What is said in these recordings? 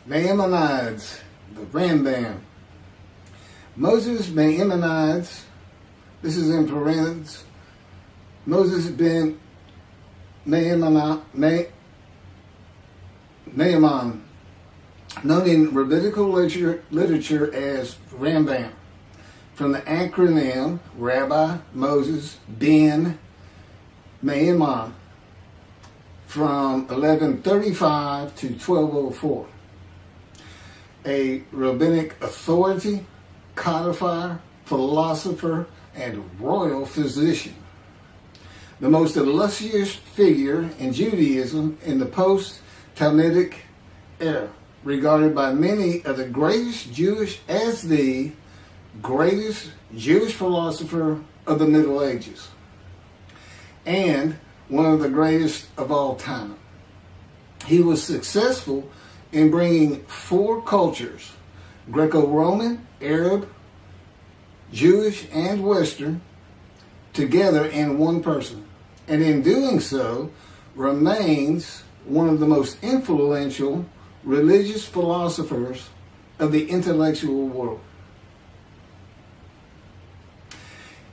Maimonides, the Rambam. Moses Maimonides, this is in parentheses, Moses Ben Maimon, known in rabbinical literature as Rambam, from the acronym Rabbi Moses Ben Maimon, from 1135 to 1204. A rabbinic authority, codifier, philosopher, and royal physician. The most illustrious figure in Judaism in the post-talmudic era, regarded by many of the greatest Jewish philosopher of the Middle Ages, and one of the greatest of all time. He was successful in bringing four cultures, GrecoRoman, Arab, Jewish, and Western, together in one person, and in doing so remains one of the most influential religious philosophers of the intellectual world.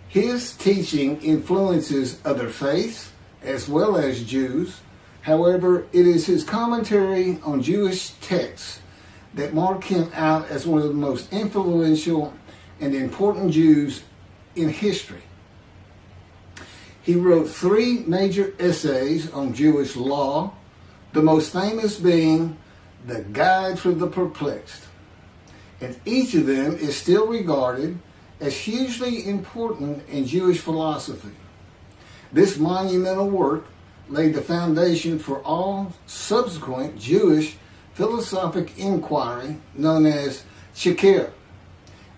His teaching influences other faiths as well as Jews. However, it is his commentary on Jewish texts that mark him out as one of the most influential and important Jews in history. He wrote 3 major essays on Jewish law, the most famous being The Guide for the Perplexed. And each of them is still regarded as hugely important in Jewish philosophy. This monumental work laid the foundation for all subsequent Jewish philosophic inquiry known as Chakirah,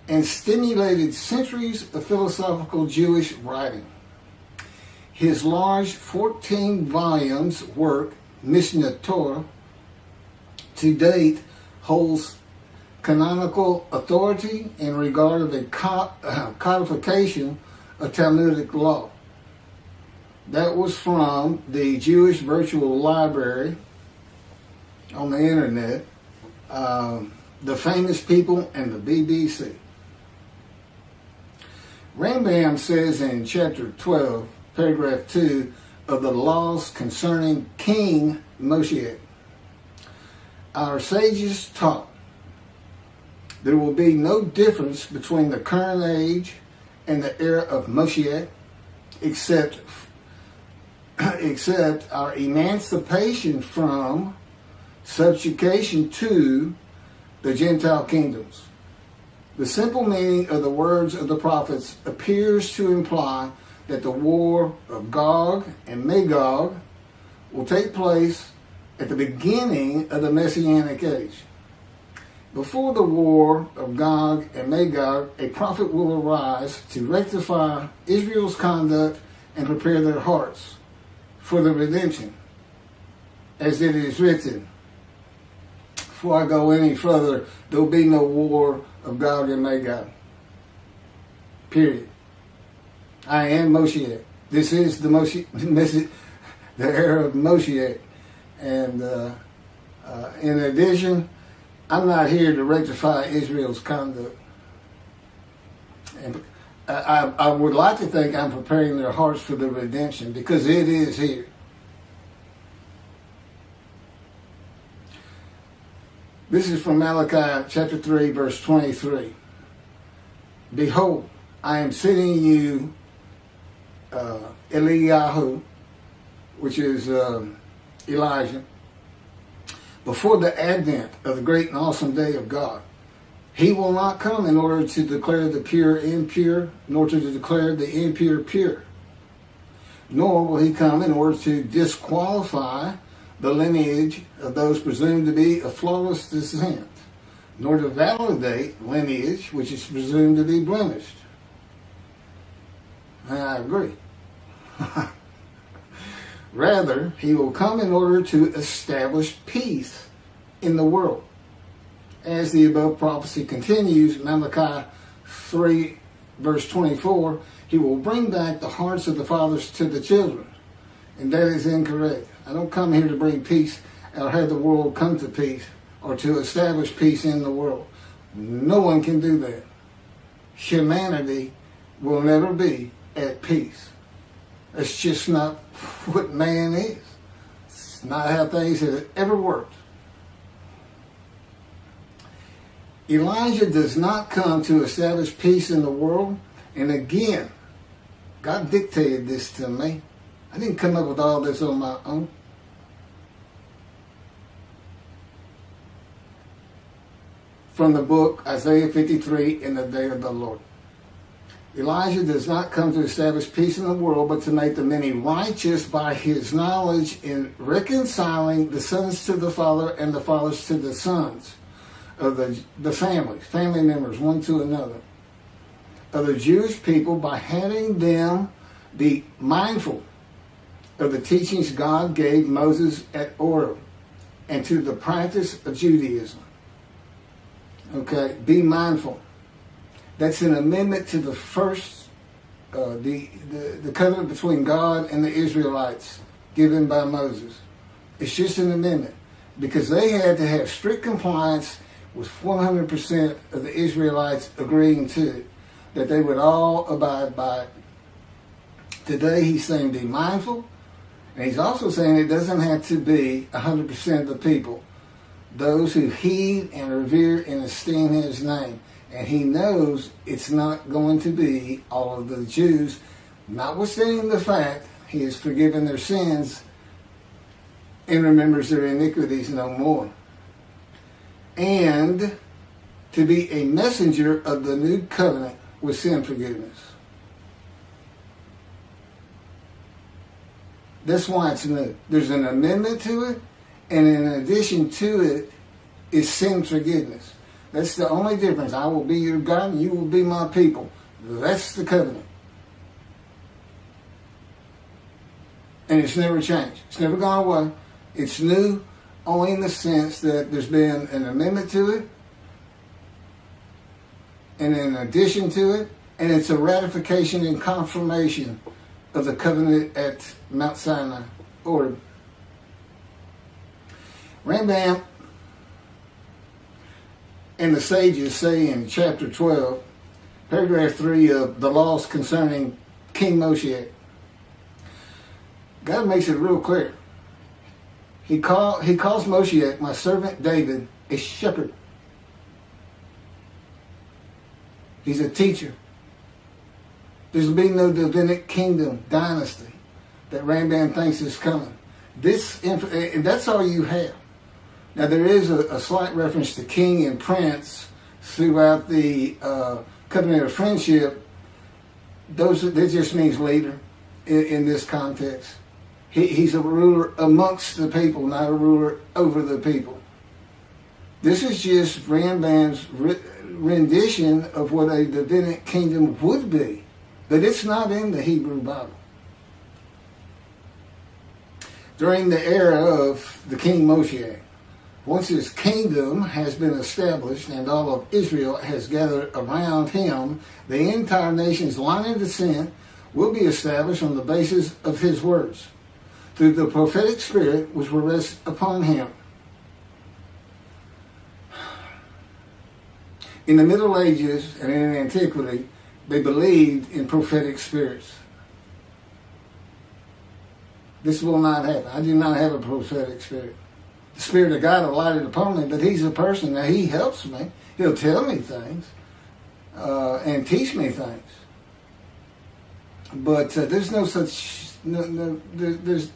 and stimulated centuries of philosophical Jewish writing. His large 14 volumes work, Mishneh Torah, to date holds canonical authority in regard of a codification of Talmudic law. That was from the Jewish Virtual Library on the internet, The Famous People, and the BBC. Rambam says in chapter 12, paragraph 2 of the laws concerning King Moshe, our sages taught there will be no difference between the current age and the era of Moshe, except our emancipation from subjugation to the Gentile kingdoms. The simple meaning of the words of the prophets appears to imply that the war of Gog and Magog will take place at the beginning of the Messianic age. Before the war of Gog and Magog, a prophet will arise to rectify Israel's conduct and prepare their hearts for the redemption, as it is written. Before I go any further, there will be no war of Gog and Magog. Period. I am Moshe. This is the era of Moshe. And in addition, I'm not here to rectify Israel's conduct. And I would like to think I'm preparing their hearts for the redemption, because it is here. This is from Malachi chapter 3, verse 23. Behold, I am sending you Eliyahu, which is Elijah, before the advent of the great and awesome day of God. He will not come in order to declare the pure impure, nor to declare the impure pure. Nor will he come in order to disqualify the lineage of those presumed to be of flawless descent, nor to validate lineage which is presumed to be blemished. And I agree. Rather, he will come in order to establish peace in the world. As the above prophecy continues, Malachi 3, verse 24, he will bring back the hearts of the fathers to the children. And that is incorrect. I don't come here to bring peace or have the world come to peace or to establish peace in the world. No one can do that. Humanity will never be at peace. It's just not what man is. It's not how things have ever worked. Elijah does not come to establish peace in the world. And again, God dictated this to me. I didn't come up with all this on my own. From the book Isaiah 53, In the Day of the Lord. Elijah does not come to establish peace in the world, but to make the many righteous by his knowledge in reconciling the sons to the Father and the fathers to the sons of the family members, one to another, of the Jewish people, by having them be mindful of the teachings God gave Moses at Oreb, and to the practice of Judaism. Okay, be mindful. That's an amendment to the first, the covenant between God and the Israelites given by Moses. It's just an amendment because they had to have strict compliance with 100% of the Israelites agreeing to it, that they would all abide by it. Today he's saying be mindful, and he's also saying it doesn't have to be 100% of the people, those who heed and revere and esteem his name. And he knows it's not going to be all of the Jews, notwithstanding the fact he has forgiven their sins and remembers their iniquities no more. And to be a messenger of the new covenant with sin forgiveness. That's why it's new. There's an amendment to it, and in addition to it is sin forgiveness. That's the only difference. I will be your God and you will be my people. That's the covenant. And it's never changed. It's never gone away. It's new only in the sense that there's been an amendment to it, and in addition to it, and it's a ratification and confirmation of the covenant at Mount Sinai, or Rambam and the sages say in chapter 12, paragraph 3 of the laws concerning King Moshe, God makes it real clear. He calls Moshe, my servant David, a shepherd. He's a teacher. There's been no Rabbinic kingdom dynasty that Rambam thinks is coming. And that's all you have. Now there is a slight reference to king and prince throughout the covenant of friendship. That just means leader in this context. He's a ruler amongst the people, not a ruler over the people. This is just Rambam's rendition of what a Rabbinic kingdom would be. But it's not in the Hebrew Bible. During the era of the King Moshe, once his kingdom has been established and all of Israel has gathered around him, the entire nation's line of descent will be established on the basis of his words, through the prophetic spirit which will rest upon him. In the Middle Ages and in antiquity, they believed in prophetic spirits. This will not happen. I do not have a prophetic spirit. The Spirit of God alighted upon me, but he's a person. Now, he helps me. He'll tell me things and teach me things. But there's no such... there's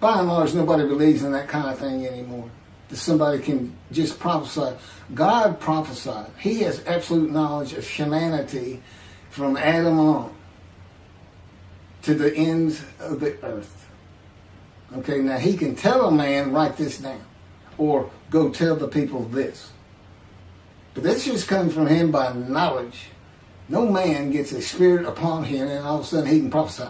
by and large, nobody believes in that kind of thing anymore. That somebody can just prophesy. God prophesied. He has absolute knowledge of humanity from Adam on to the ends of the earth. Okay, now he can tell a man, write this down, or go tell the people this. But that's just coming from him by knowledge. No man gets a spirit upon him and all of a sudden he can prophesy.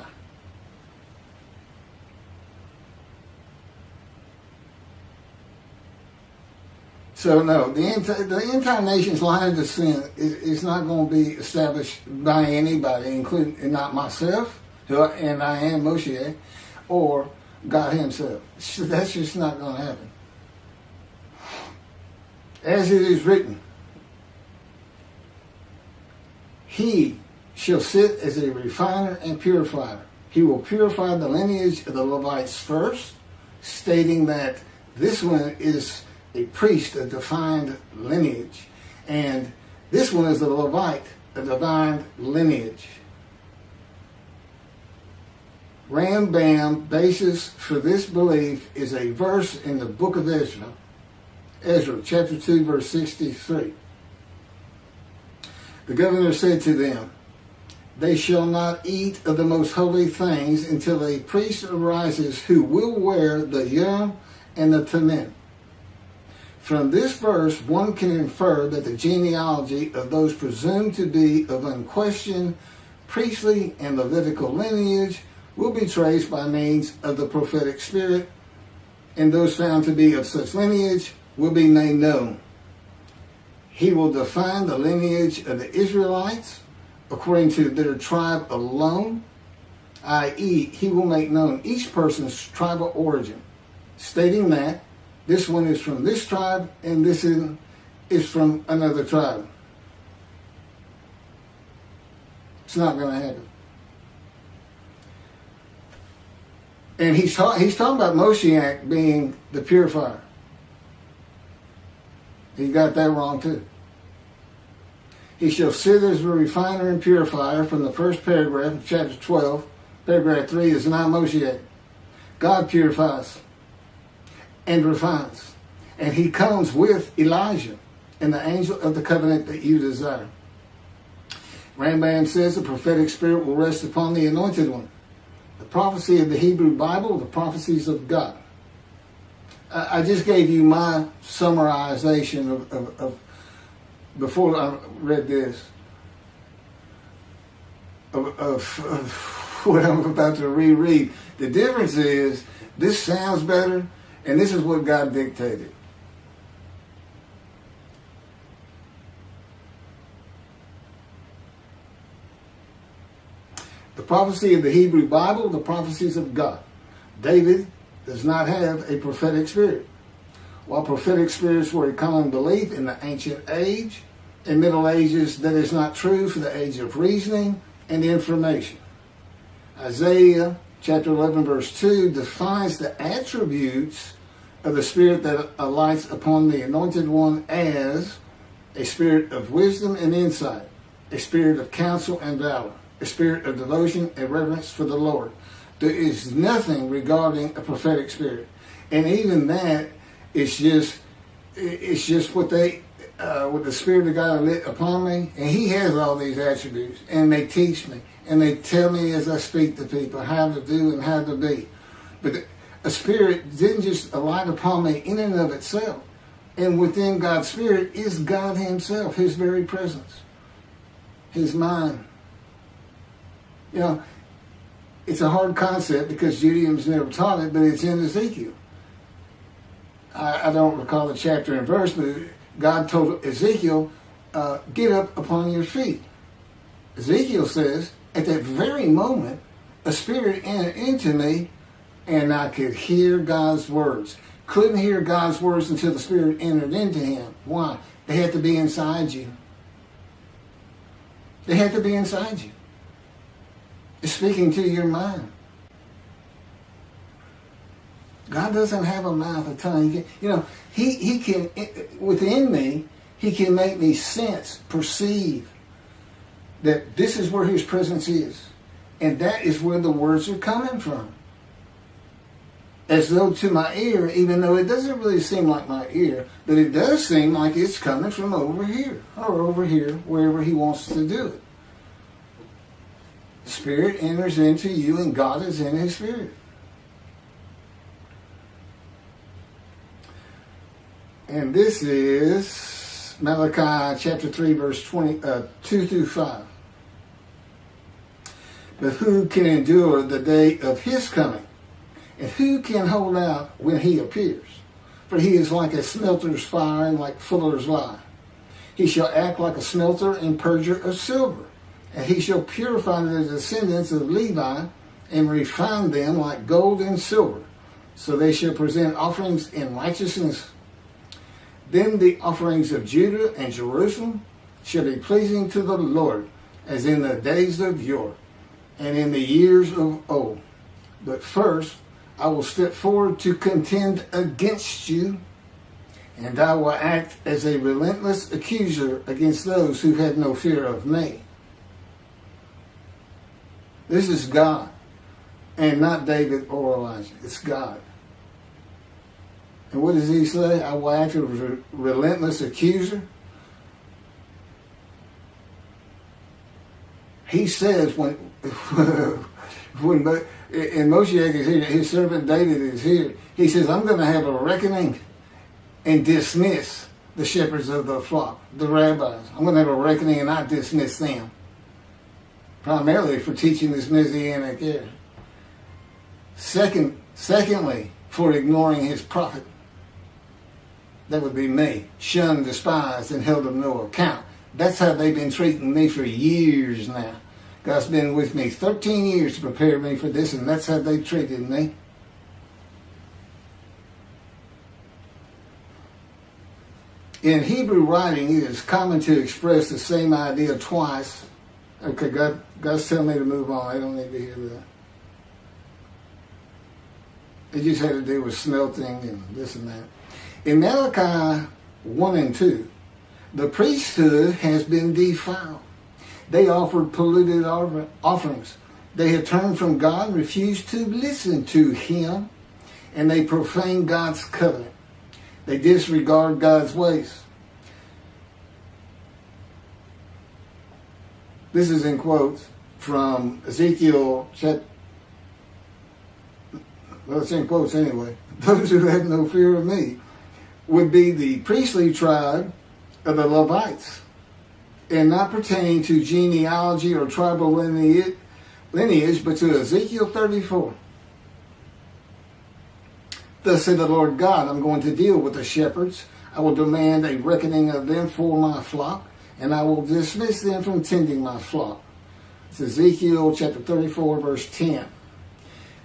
So no, the entire nation's line of descent is not going to be established by anybody, including not myself, and I am Moshe, or God himself. That's just not going to happen. As it is written, he shall sit as a refiner and purifier. He will purify the lineage of the Levites first, stating that this one is a priest, a defined lineage, and this one is a Levite, a divine lineage. Rambam basis for this belief is a verse in the book of Ezra, chapter 2, verse 63. The governor said to them, they shall not eat of the most holy things until a priest arises who will wear the Urim and the Thummim. From this verse, one can infer that the genealogy of those presumed to be of unquestioned priestly and Levitical lineage will be traced by means of the prophetic spirit, and those found to be of such lineage will be made known. He will define the lineage of the Israelites according to their tribe alone, i.e., he will make known each person's tribal origin, stating that this one is from this tribe and this is from another tribe. It's not going to happen. And he's talking about Moshiach being the purifier. He got that wrong too. He shall sit as a refiner and purifier from the first paragraph of chapter 12. Paragraph 3 is not Moshiach. God purifies and refines. And he comes with Elijah and the angel of the covenant that you desire. Rambam says the prophetic spirit will rest upon the anointed one. The prophecy of the Hebrew Bible, the prophecies of God. I just gave you my summarization of before I read this, of what I'm about to reread. The difference is, this sounds better, and this is what God dictated. The prophecy of the Hebrew Bible, the prophecies of God. David does not have a prophetic spirit. While prophetic spirits were a common belief in the ancient age and Middle Ages, that is not true for the age of reasoning and information. Isaiah chapter 11 verse 2 defines the attributes of the spirit that alights upon the anointed one as a spirit of wisdom and insight, a spirit of counsel and valor, a spirit of devotion and reverence for the Lord. There is nothing regarding a prophetic spirit. And even that, it's just what the Spirit of God lit upon me, and he has all these attributes, and they teach me, and they tell me as I speak to people how to do and how to be. But a spirit didn't just alight upon me in and of itself. And within God's spirit is God himself, his very presence, his mind. You know, it's a hard concept because Judaism's never taught it, but it's in Ezekiel. I don't recall the chapter and verse, but God told Ezekiel, get up upon your feet. Ezekiel says, at that very moment, a spirit entered into me, and I could hear God's words. Couldn't hear God's words until the spirit entered into him. Why? They had to be inside you. They had to be inside you. It's speaking to your mind. God doesn't have a mouth, a tongue. He can, within me, he can make me sense, perceive that this is where his presence is. And that is where the words are coming from. As though to my ear, even though it doesn't really seem like my ear, but it does seem like it's coming from over here, or over here, wherever he wants to do it. Spirit enters into you, and God is in his spirit. And this is Malachi chapter 3, verse 2 through 5. But who can endure the day of his coming? And who can hold out when he appears? For he is like a smelter's fire and like fuller's lye. He shall act like a smelter and purger of silver. And he shall purify the descendants of Levi and refine them like gold and silver. So they shall present offerings in righteousness. Then the offerings of Judah and Jerusalem shall be pleasing to the Lord, as in the days of yore, and in the years of old. But first I will step forward to contend against you, and I will act as a relentless accuser against those who have no fear of me. This is God, and not David or Elijah. It's God. And what does he say? I will act as a relentless accuser. He says when Moshiach is here, his servant David is here, he says, I'm going to have a reckoning and dismiss the shepherds of the flock, the rabbis. I'm going to have a reckoning and not dismiss them. Primarily for teaching this Messianic era. Secondly, for ignoring his prophet. That would be me. Shunned, despised, and held of no account. That's how they've been treating me for years now. God's been with me 13 years to prepare me for this, and that's how they treated me. In Hebrew writing, it is common to express the same idea twice. Okay, God's telling me to move on. I don't need to hear that. It just had to do with smelting and this and that. In Malachi 1 and 2, the priesthood has been defiled. They offered polluted offerings. They had turned from God and refused to listen to him, and they profaned God's covenant. They disregard God's ways. This is in quotes from Ezekiel chapter. Well, it's in quotes anyway. Those who have no fear of me would be the priestly tribe of the Levites, and not pertaining to genealogy or tribal lineage, but to Ezekiel 34. Thus said the Lord God, I'm going to deal with the shepherds. I will demand a reckoning of them for my flock, and I will dismiss them from tending my flock. It's Ezekiel chapter 34, verse 10.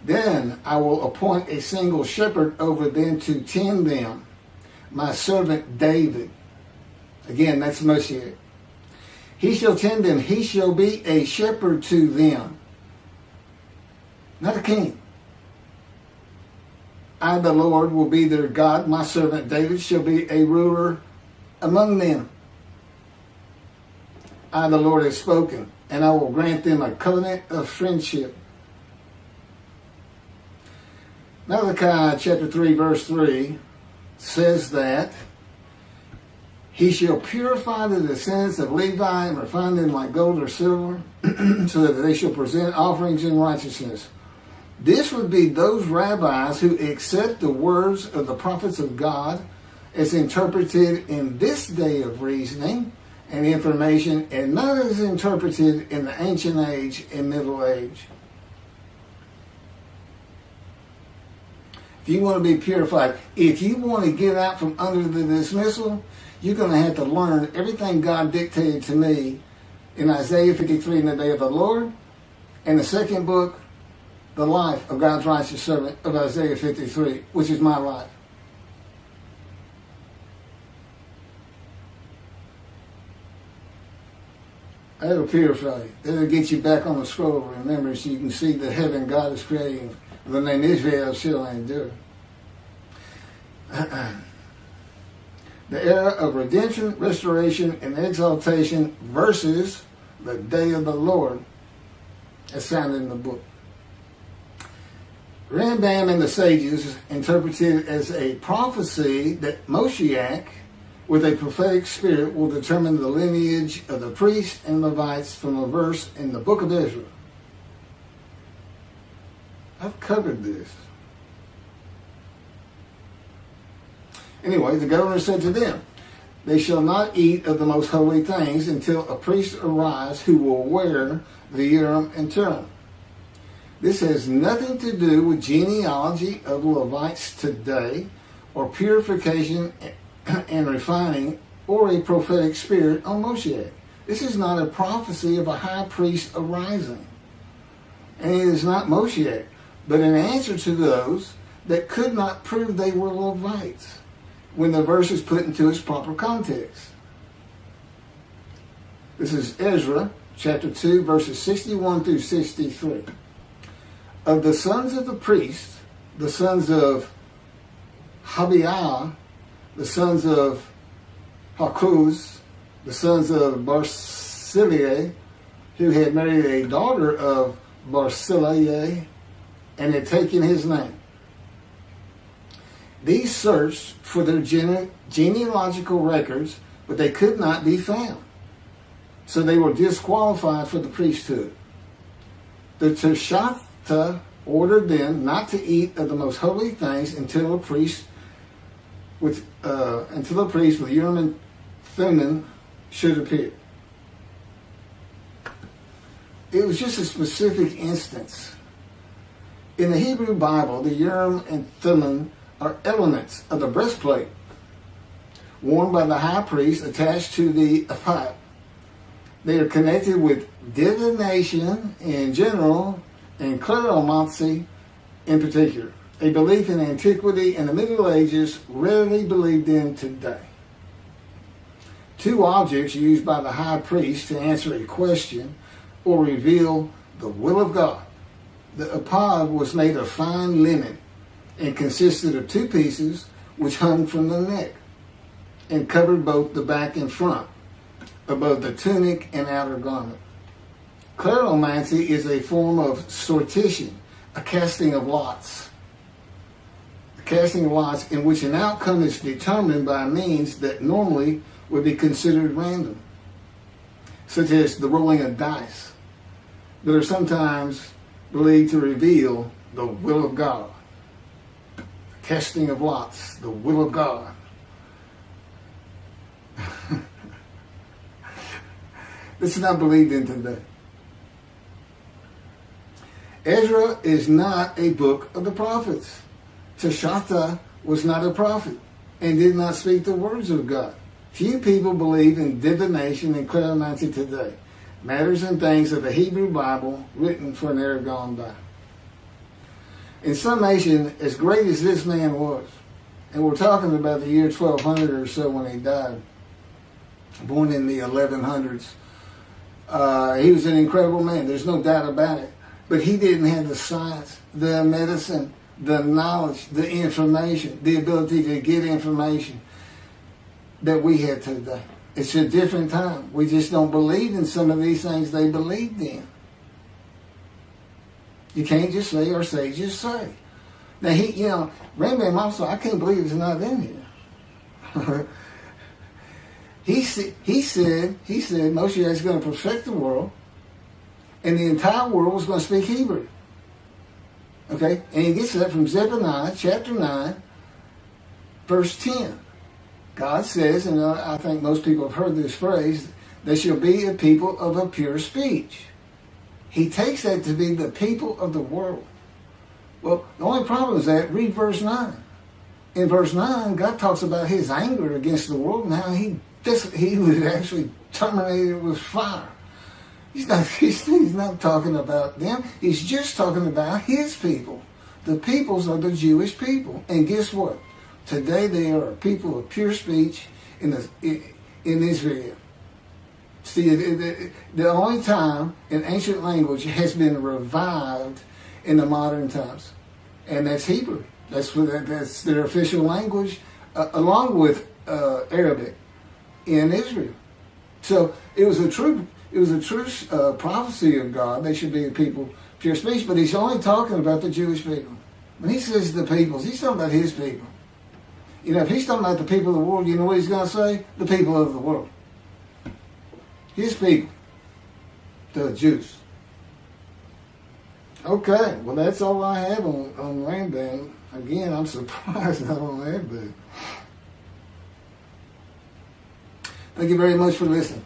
Then I will appoint a single shepherd over them to tend them, my servant David. Again, that's Moshiach. He shall tend them. He shall be a shepherd to them. Not a king. I, the Lord, will be their God. My servant David shall be a ruler among them. I, the Lord, have spoken, and I will grant them a covenant of friendship. Malachi chapter 3, verse 3 says that he shall purify the descendants of Levi and refine them like gold or silver, so that they shall present offerings in righteousness. This would be those rabbis who accept the words of the prophets of God as interpreted in this day of reasoning and information, and not as interpreted in the ancient age and middle age. If you want to be purified, if you want to get out from under the dismissal, you're going to have to learn everything God dictated to me in Isaiah 53 in the day of the Lord, and the second book, the life of God's righteous servant of Isaiah 53, which is my life. That'll purify you. That'll get you back on the scroll of remembrance so you can see the heaven God is creating. The name Israel shall endure. The era of redemption, restoration, and exaltation versus the day of the Lord, as found in the book. Rambam and the sages interpreted it as a prophecy that Moshiach, with a prophetic spirit, will determine the lineage of the priests and Levites from a verse in the book of Ezra. I've covered this. Anyway, the governor said to them, they shall not eat of the most holy things until a priest arrives who will wear the Urim and Thummim. This has nothing to do with genealogy of Levites today, or purification and refining, or a prophetic spirit on Moshiach. This is not a prophecy of a high priest arising. And it is not Moshiach, but an answer to those that could not prove they were Levites. when the verse is put into its proper context. This is Ezra, chapter 2, verses 61 through 63. Of the sons of the priest, the sons of Habiah, the sons of Hakuz, the sons of Barzillai, who had married a daughter of Barzillai and had taken his name. These searched for their genealogical records, but they could not be found. So they were disqualified for the priesthood. The Teshachta ordered them not to eat of the most holy things until a priest with Urim and Thummim should appear. It was just a specific instance. In the Hebrew Bible, the Urim and Thummim are elements of the breastplate worn by the high priest attached to the ephod. They are connected with divination in general and kleromancy in particular, a belief in antiquity and the Middle Ages rarely believed in today. Two objects used by the high priest to answer a question or reveal the will of God. The ephod was made of fine linen and consisted of two pieces which hung from the neck and covered both the back and front, above the tunic and outer garment. Kleromancy is a form of sortition, a casting of lots. A casting of lots in which an outcome is determined by means that normally would be considered random, such as the rolling of dice, that are sometimes believed to reveal the will of God. Casting of lots, the will of God. This is not believed in today. Ezra is not a book of the prophets. Teshachta was not a prophet and did not speak the words of God. Few people believe in divination and kleromancy today, matters and things of the Hebrew Bible written for an era gone by. In summation, as great as this man was, and we're talking about the year 1200 or so when he died, born in the 1100s, he was an incredible man. There's no doubt about it. But he didn't have the science, the medicine, the knowledge, the information, the ability to get information that we have today. It's a different time. We just don't believe in some of these things they believed in. You can't just say our sages say. Now, Rambam also, I can't believe it's not in here. He said Moshe is going to perfect the world, and the entire world was going to speak Hebrew. Okay? And he gets that from Zephaniah chapter 9, verse 10. God says, and I think most people have heard this phrase, they shall be a people of a pure speech. He takes that to be the people of the world. Well, the only problem is that, read verse 9. In verse 9, God talks about his anger against the world and how he would actually terminate it with fire. He's not talking about them. He's just talking about his people. The peoples are the Jewish people. And guess what? Today they are a people of pure speech in Israel. See, the only time an ancient language has been revived in the modern times, and that's Hebrew. That's their official language, along with Arabic in Israel. So it was a true prophecy of God. They should be a people pure speech, but he's only talking about the Jewish people. When he says the peoples, he's talking about his people. If he's talking about the people of the world, you know what he's going to say? The people of the world. His people. The Jews. Okay, well that's all I have on Rambam. Again, I'm surprised I don't have that. Thank you very much for listening.